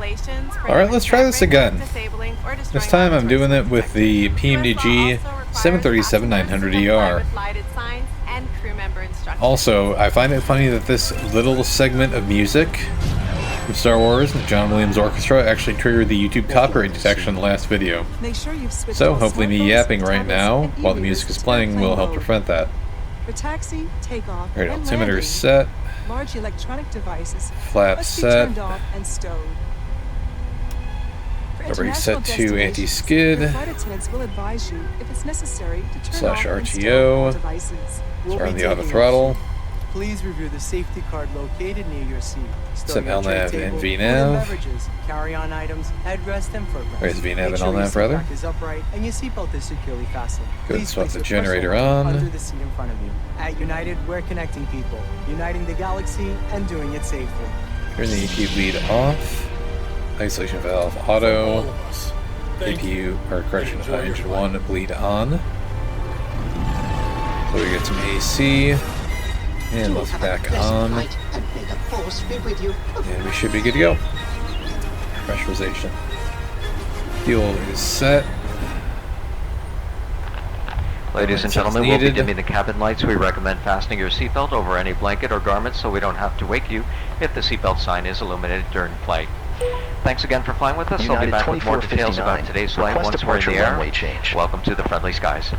regulations. Alright, let's try this again. This time I'm doing it with the PMDG 737-900ER. Also, I find it funny that this little segment of music from Star Wars and John Williams Orchestra actually triggered the YouTube copyright detection in the last video. So hopefully me yapping right now while the music is playing will help prevent that. For taxi, takeoff, Alright, altimeter is set. Large electronic devices Flap set. turned off and stowed. Already set to anti-skid. Flight attendants will advise you if it's necessary to turn Slash off and RTO. stow all devices. We're on the auto throttle. Please review the safety card located near your seat. Set LNAV and VNAV. Carry-on items, headrest, and footrest. Where's VNAV and LNAV, rather? Is upright and your seatbelt is securely fastened. Good, swap the generator on. Under the seat in front of you. At United, we're connecting people, uniting the galaxy, and doing it safely. Turn the APU bleed off. Isolation valve auto. APU, or correction, engine 1 bleed on. So we get some AC. And let's back on. And we should be good to go. Pressurization. Fuel is set. Ladies and gentlemen, we'll be dimming the cabin lights. We recommend fastening your seatbelt over any blanket or garment so we don't have to wake you if the seatbelt sign is illuminated during flight. Thanks again for flying with us. I'll be back with more details about today's flight once we're in the air. Welcome to the friendly skies.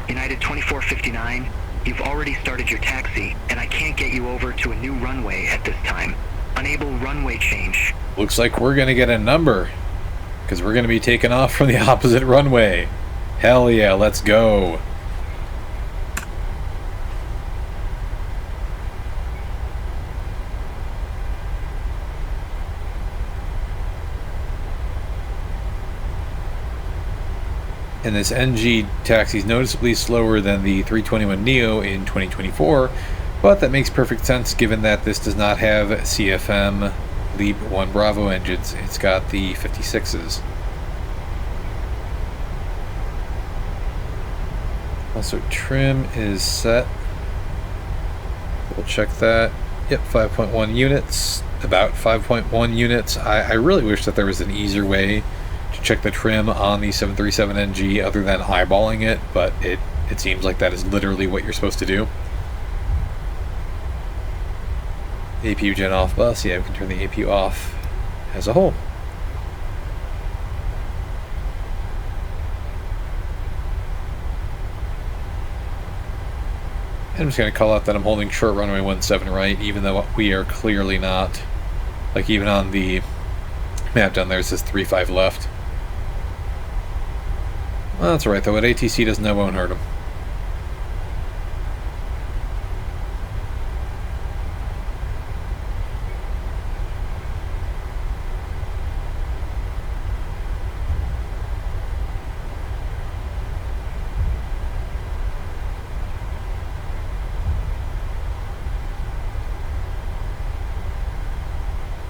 United 2459, you've already started your taxi, and I can't get you over to a new runway at this time. Unable runway change. Looks like we're gonna get a number, because we're gonna be taking off from the opposite runway. Hell yeah, let's go. And this NG taxi is noticeably slower than the 321neo in 2024, but that makes perfect sense given that this does not have CFM LEAP 1 Bravo engines. It's got the 56s. Also, trim is set. We'll check that. Yep, 5.1 units. About 5.1 units. I really wish that there was an easier way to check the trim on the 737NG other than eyeballing it, but it seems like that is literally what you're supposed to do. APU gen off bus. Yeah, we can turn the APU off as a whole. I'm just going to call out that I'm holding short runway 17 right, even though we are clearly not. Like, even on the map down there, it says 35 left. Well, that's alright, though. What ATC doesn't know won't hurt him.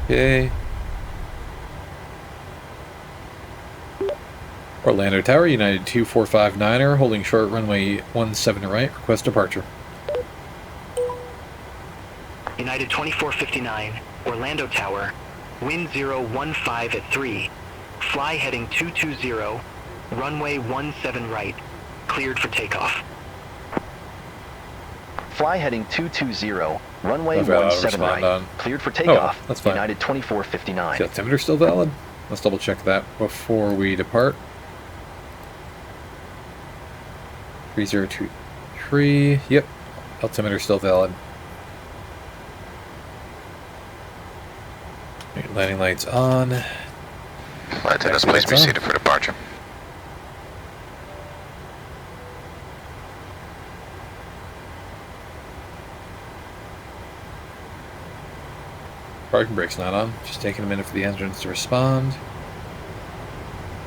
Okay. Orlando Tower, United 2459er, holding short runway 17 right, request departure. United 2459, Orlando Tower, wind 015 at 3, fly heading 220, runway 17 right, cleared for takeoff. Fly heading 220, runway 17 right, cleared for takeoff. Oh, that's fine. United 2459. Is the altimeter still valid? Let's double check that before we depart. 3023, yep, altimeter still valid. Landing lights on. Flight attendants, please be seated for departure. Parking brake's not on. Just taking a minute for the engines to respond.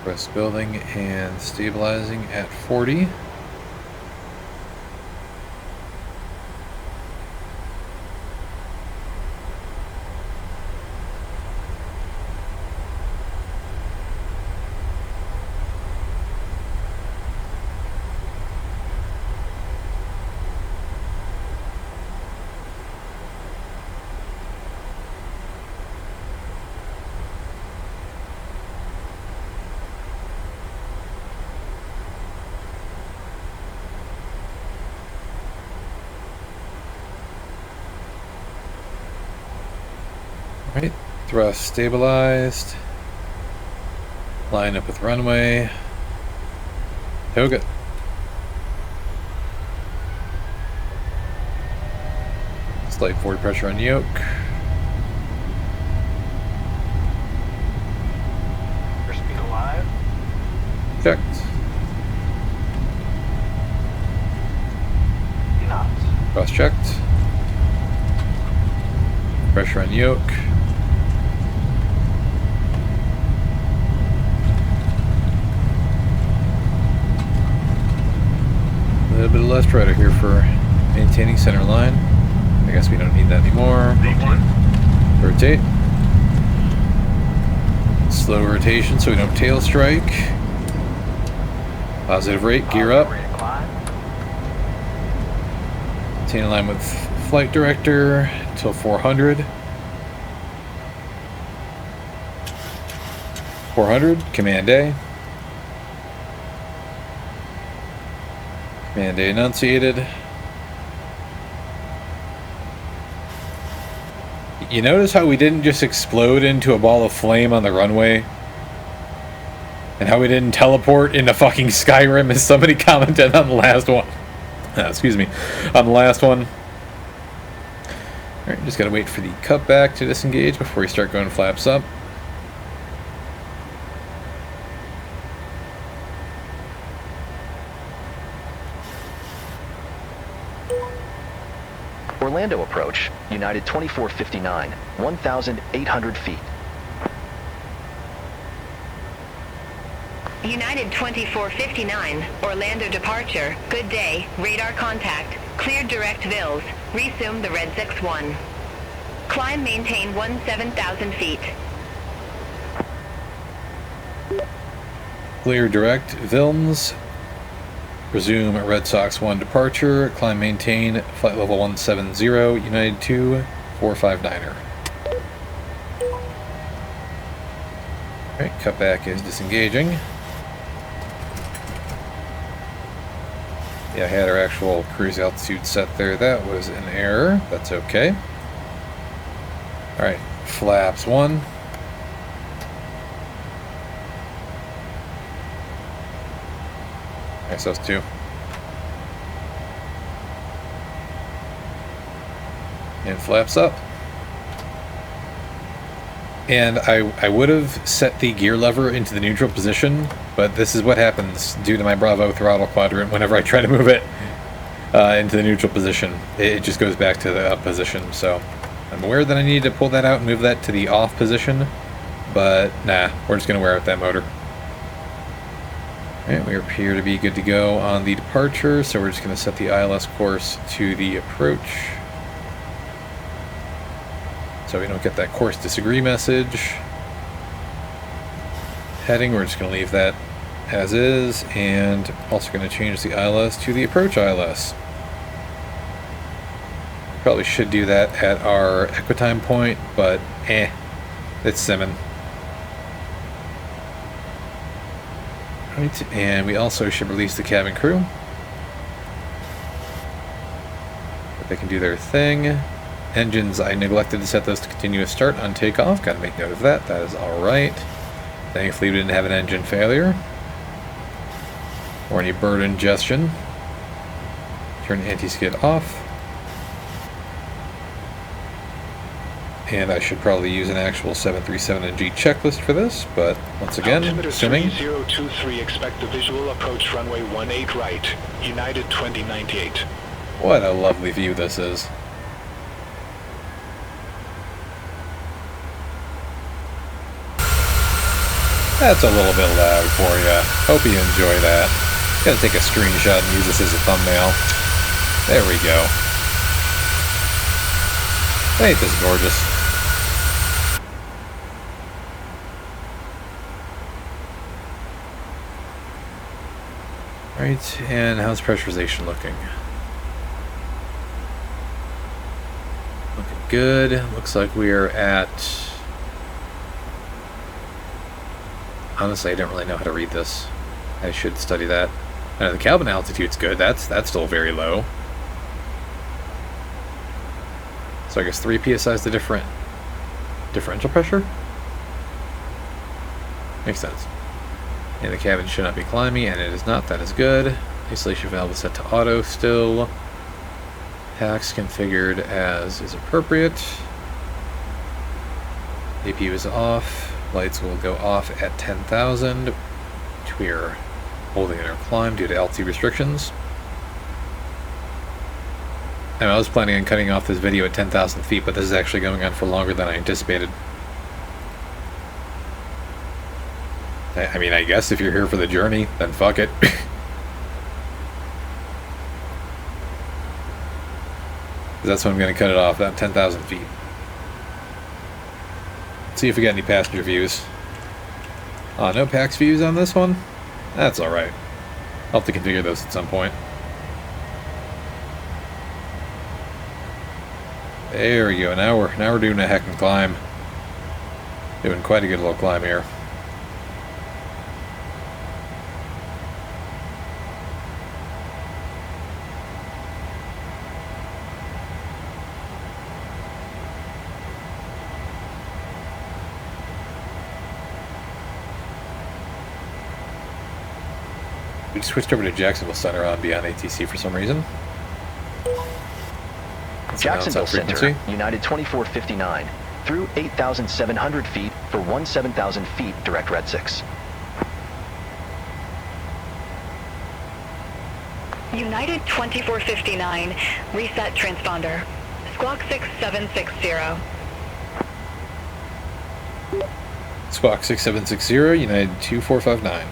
Press building and stabilizing at 40. Right, thrust stabilized. Line up with runway. Oh, good. Slight forward pressure on yoke. Airspeed alive. Checked. Knots. Cross checked. Pressure on yoke. A little bit of left rudder here for maintaining center line. I guess we don't need that anymore. Rotate. Slow rotation so we don't tail strike. Positive rate, gear up. Maintain a line with flight director until 400. 400, Command A. Command A enunciated. You notice how we didn't just explode into a ball of flame on the runway? And how we didn't teleport into fucking Skyrim, as somebody commented on the last one. Excuse me. On the last one. Alright, just gotta wait for the cutback to disengage before we start going flaps up. Orlando approach, United 2459, 1,800 feet. United 2459, Orlando departure. Good day. Radar contact. Cleared direct Vils. Resume the Red 61. Climb maintain 17,000 feet. Clear direct Vilms. Resume Red Sox 1 departure. Climb maintain flight level 170. United 2459er. Alright, cutback is disengaging. Yeah, I had our actual cruise altitude set there. That was an error. That's okay. Alright, flaps 1. XS 2. And flaps up. And I would have set the gear lever into the neutral position, but this is what happens due to my Bravo throttle quadrant whenever I try to move it into the neutral position. It just goes back to the up position, so I'm aware that I need to pull that out and move that to the off position, but nah, we're just going to wear out that motor. Alright, we appear to be good to go on the departure, so we're just going to set the ILS course to the approach. So we don't get that course disagree message. Heading, we're just going to leave that as is, and also going to change the ILS to the approach ILS. Probably should do that at our equitime point, but it's simming. Right, and we also should release the cabin crew. But they can do their thing. Engines, I neglected to set those to continuous start on takeoff. Got to make note of that. That is alright. Thankfully we didn't have an engine failure. Or any bird ingestion. Turn anti-skid off. And I should probably use an actual 737NG checklist for this, but once again, assuming... 3023, expect the visual approach runway 18 right, United 2098. What a lovely view this is. That's a little bit loud for you. Hope you enjoy that. Gotta take a screenshot and use this as a thumbnail. There we go. Ain't this gorgeous? Right, and how's pressurization looking? Looking good. Looks like we are at... Honestly, I don't really know how to read this. I should study that. The cabin altitude's good. That's still very low. So I guess 3 psi is the difference Differential pressure? Makes sense. And the cabin should not be climby, and it is not. That is good. Isolation valve is set to auto still. Hacks configured as is appropriate. APU is off. Lights will go off at 10,000. We are holding in our climb due to altitude restrictions. And I was planning on cutting off this video at 10,000 feet, but this is actually going on for longer than I anticipated. I mean, I guess if you're here for the journey, then fuck it. That's when I'm going to cut it off, at 10,000 feet. Let's see if we got any passenger views. No PAX views on this one? That's alright. I'll have to configure those at some point. There we go. Now we're doing a heckin' climb. Doing quite a good little climb here. We switched over to Jacksonville Center on beyond ATC for some reason. Jacksonville Center, United 2459, through 8,700 feet for 17,000 feet, direct red 6. United 2459, reset transponder. Squawk 6760. Squawk 6760, United 2459.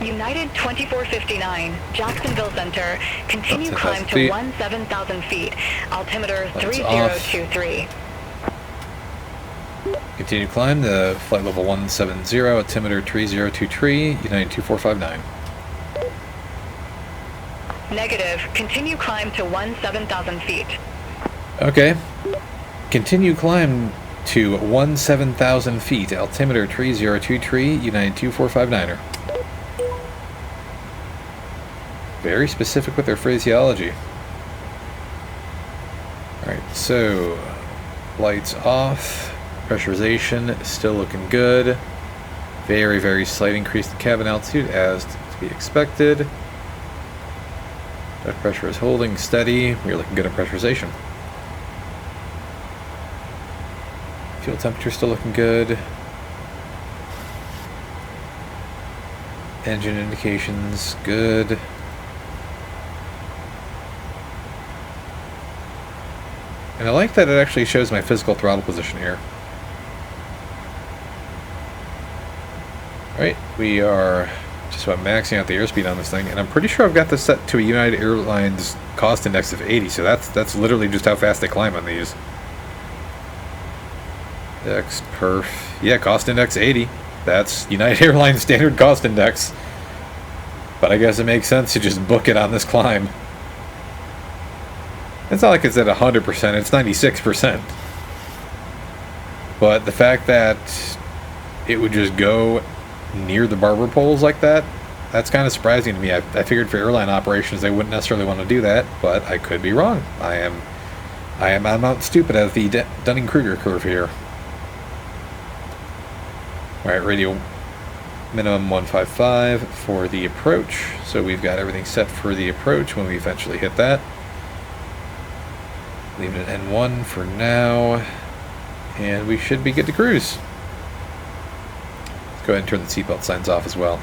United 2459, Jacksonville Center, continue climb to 17,000 feet, altimeter 3023. Continue climb to flight level 170, altimeter 3023, United 2459. Negative, continue climb to 17,000 feet. Okay. Continue climb to 17,000 feet, altimeter 3023, United 2459er. Very specific with their phraseology. Alright, so lights off. Pressurization still looking good. Very, very slight increase in cabin altitude as to be expected. That pressure is holding steady. We're looking good at pressurization. Fuel temperature still looking good. Engine indications good. And I like that it actually shows my physical throttle position here. Alright, we are just about maxing out the airspeed on this thing, and I'm pretty sure I've got this set to a United Airlines cost index of 80, so that's literally just how fast they climb on these. Index, perf. Yeah, cost index 80. That's United Airlines standard cost index. But I guess it makes sense to just book it on this climb. It's not like it's at 100%, it's 96%. But the fact that it would just go near the barber poles like that, that's kind of surprising to me. I figured for airline operations they wouldn't necessarily want to do that, but I could be wrong. I'm not stupid as the Dunning-Kruger curve here. Alright, radio minimum 155 for the approach. So we've got everything set for the approach when we eventually hit that. Leaving it N1 for now, and we should be good to cruise. Let's go ahead and turn the seatbelt signs off as well.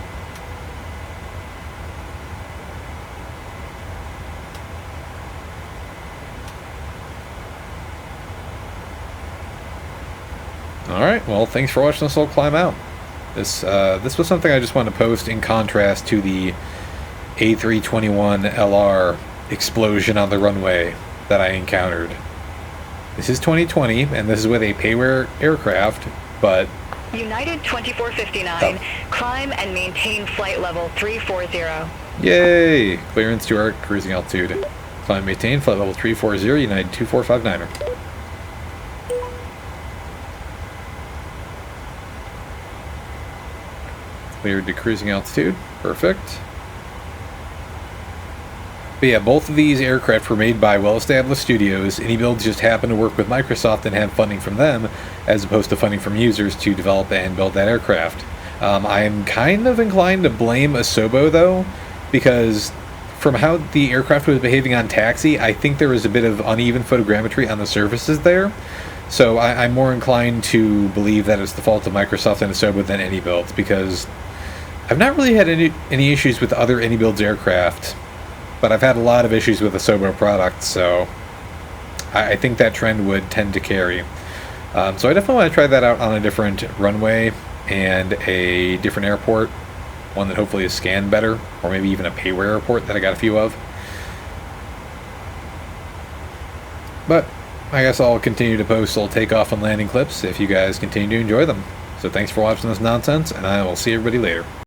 Alright, well, thanks for watching this little climb out. This was something I just wanted to post in contrast to the A321LR explosion on the runway that I encountered. This is 2020, and this is with a payware aircraft, but... United 2459, climb and maintain flight level 340. Yay! Clearance to our cruising altitude. Climb, maintain flight level 340, United 2459er. Cleared to cruising altitude. Perfect. But yeah, both of these aircraft were made by well-established studios. AnyBuilds just happened to work with Microsoft and have funding from them, as opposed to funding from users to develop and build that aircraft. I'm kind of inclined to blame Asobo, though, because from how the aircraft was behaving on taxi, I think there was a bit of uneven photogrammetry on the surfaces there. So I'm more inclined to believe that it's the fault of Microsoft and Asobo than AnyBuilds, because I've not really had any issues with other AnyBuilds aircraft, but I've had a lot of issues with Asobo products, so I think that trend would tend to carry. So I definitely want to try that out on a different runway and a different airport, one that hopefully is scanned better, or maybe even a payware airport that I got a few of. But I guess I'll continue to post little takeoff and landing clips if you guys continue to enjoy them. So thanks for watching this nonsense, and I will see everybody later.